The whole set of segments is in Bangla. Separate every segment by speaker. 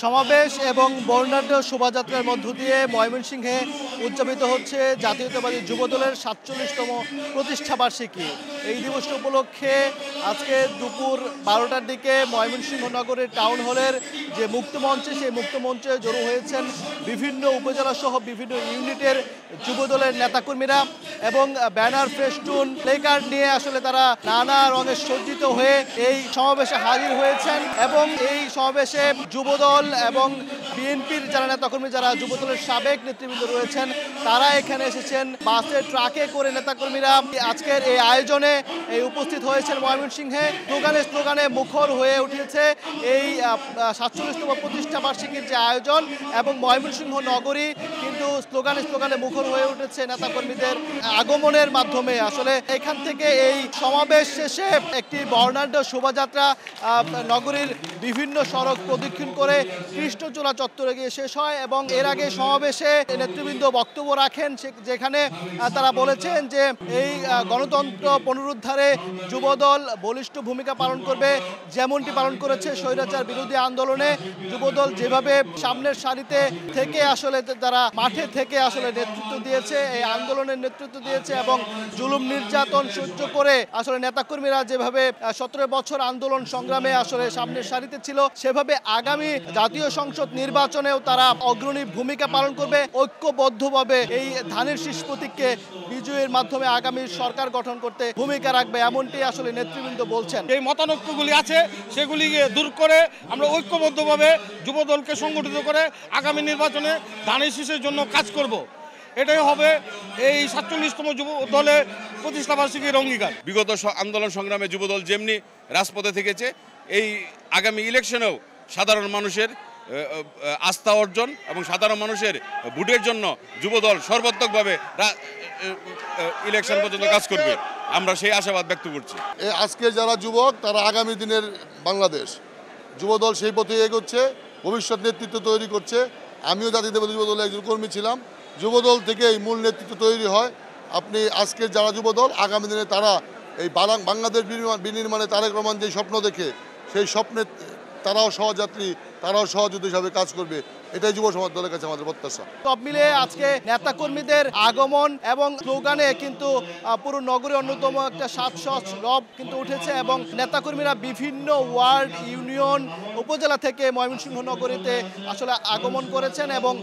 Speaker 1: সমাবেশ এবং বর্ণাঢ্য শোভাযাত্রার মধ্য দিয়ে ময়মনসিংহে উদযাপিত হচ্ছে জাতীয়তাবাদী যুবদলের ৪৭তম প্রতিষ্ঠাবার্ষিকী। এই দিবসটি উপলক্ষে আজকে দুপুর ১২টার দিকে ময়মনসিংহ নগরের টাউন হলের যে মুক্তমঞ্চে, সেই মুক্তমঞ্চে জড়ো হয়েছেন বিভিন্ন উপজেলা সহ বিভিন্ন ইউনিটের যুবদলের নেতাকর্মীরা এবং ব্যানার, ফেস্টুন, প্লেকার্ড নিয়ে আসলে তারা নানা রঙে সজ্জিত হয়ে এই সমাবেশে হাজির হয়েছেন। এবং এই সমাবেশে যুবদল এবং বিএনপির যারা নেতাকর্মী, যারা যুবদলের সাবেক নেতৃবৃন্দ রয়েছেন, তারা এখানে এসেছেন বাসে, ট্রাকে করে। নেতাকর্মীরা আজকের এই আয়োজনে উপস্থিত হয়েছেন ময়মনসিংহে। স্লোগানে স্লোগানে মুখর হয়ে উঠেছে এই ৪৭তম প্রতিষ্ঠা বার্ষিকীর যে আয়োজন, এবং ময়মনসিংহ নগরী কিন্তু স্লোগানে স্লোগানে মুখর হয়ে উঠেছে নেতাকর্মীদের আগমনের মাধ্যমে। আসলে এখান থেকে এই সমাবেশ শেষে একটি বর্ণাঢ্য শোভাযাত্রা নগরীর বিভিন্ন সড়ক প্রদক্ষিণ করে কৃষ্ণচূড়া চত্বরে গিয়ে শেষ হয়। এবং এর আগে সমাবেশে নেতৃবৃন্দ বক্তব্য রাখেন, যেখানে তারা বলেছেন যে এই গণতন্ত্র পুনরুদ্ধারে যুবদল বলিষ্ঠ ভূমিকা পালন করবে, যেমনটি পালন করেছে স্বৈরাচার বিরোধী আন্দোলনে। যুবদল যেভাবে সামনের সারিতে থেকে আসলে তারা মাঠে থেকে আসলে নেতৃত্ব দিয়েছে, এই আন্দোলনের নেতৃত্ব দিয়েছে, এবং জুলুম নির্যাতন সহ্য করে আসলে নেতাকর্মীরা যেভাবে ১৭ বছর আন্দোলন সংগ্রামে আসলে সামনের সারিতে ছিল, সেভাবে আগামী জাতীয় সংসদ নির্বাচনেও তারা অগ্রণী ভূমিকা পালন করবে। ঐক্যবদ্ধভাবে এই ধানের শীষ প্রতীককে বিজয়ের মাধ্যমে আগামী সরকার গঠন করতে ভূমিকা রাখবে, এমনটি আসলে নেতৃবৃন্দ বলছেন।
Speaker 2: এই মতানৈক্যগুলি আছে, সেগুলিকে দূর করে আমরা ঐক্যবদ্ধভাবে যুবদলকে সংগঠিত করে আগামী নির্বাচনে ধানের শীষের জন্য কাজ করব। এটাই হবে এই ৪৭তম যুব দলের প্রতিষ্ঠাবার্ষিকীর অঙ্গীকার।
Speaker 3: বিগত আন্দোলন সংগ্রামে যুবদল যেমনি রাজপথে থেকেছে, এই আগামী ইলেকশনেও সাধারণ মানুষের আস্থা অর্জন এবং সাধারণ মানুষের ভোটের জন্য যুবদল সর্বাত্মকভাবে ইলেকশন পর্যন্ত কাজ করবে, আমরা সেই আশাবাদ ব্যক্ত করছি।
Speaker 4: আজকের যারা যুবক, তারা আগামী দিনের বাংলাদেশ, যুবদল সেই পথে এগোচ্ছে, ভবিষ্যৎ নেতৃত্ব তৈরি করছে। আমিও জাতীয়তাবাদী যুবদলের একজন কর্মী ছিলাম। যুবদল থেকেই মূল নেতৃত্ব তৈরি হয়। আপনি আজকের যারা যুবদল, আগামী দিনে তারা এই বাংলাদেশ বিনির্মাণে তারেক রহমান যে স্বপ্ন দেখে, সেই স্বপ্নে তারাও সহযাত্রী, তারাও সহযোগী হিসাবে কাজ করবে, এটাই যুব সমাজ দলের কাছে আমাদের প্রত্যাশা।
Speaker 1: সব মিলে আজকে নেতাকর্মীদের আগমন এবং স্লোগানে কিন্তু পুরো নগরী অন্যতম একটা রব কিন্তু উঠেছে, এবং নেতাকর্মীরা বিভিন্ন ওয়ার্ড, ইউনিয়ন, উপজেলা থেকে ময়মনসিংহ নগরীতে আসলে আগমন করেছেন, এবং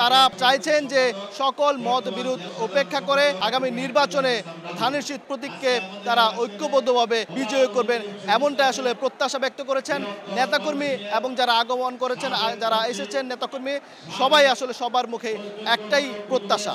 Speaker 1: তারা চাইছেন যে সকল মত বিরোধ উপেক্ষা করে আগামী নির্বাচনে ধানের শীষ প্রতীককে তারা ঐক্যবদ্ধভাবে বিজয় করবেন, এমনটা আসলে প্রত্যাশা ব্যক্ত করেছেন নেতাকর্মী। এবং যারা আগমন করেছেন, যারা এসেছেন নেতাকর্মী, সবাই আসলে সবার মুখে একটাই প্রত্যাশা।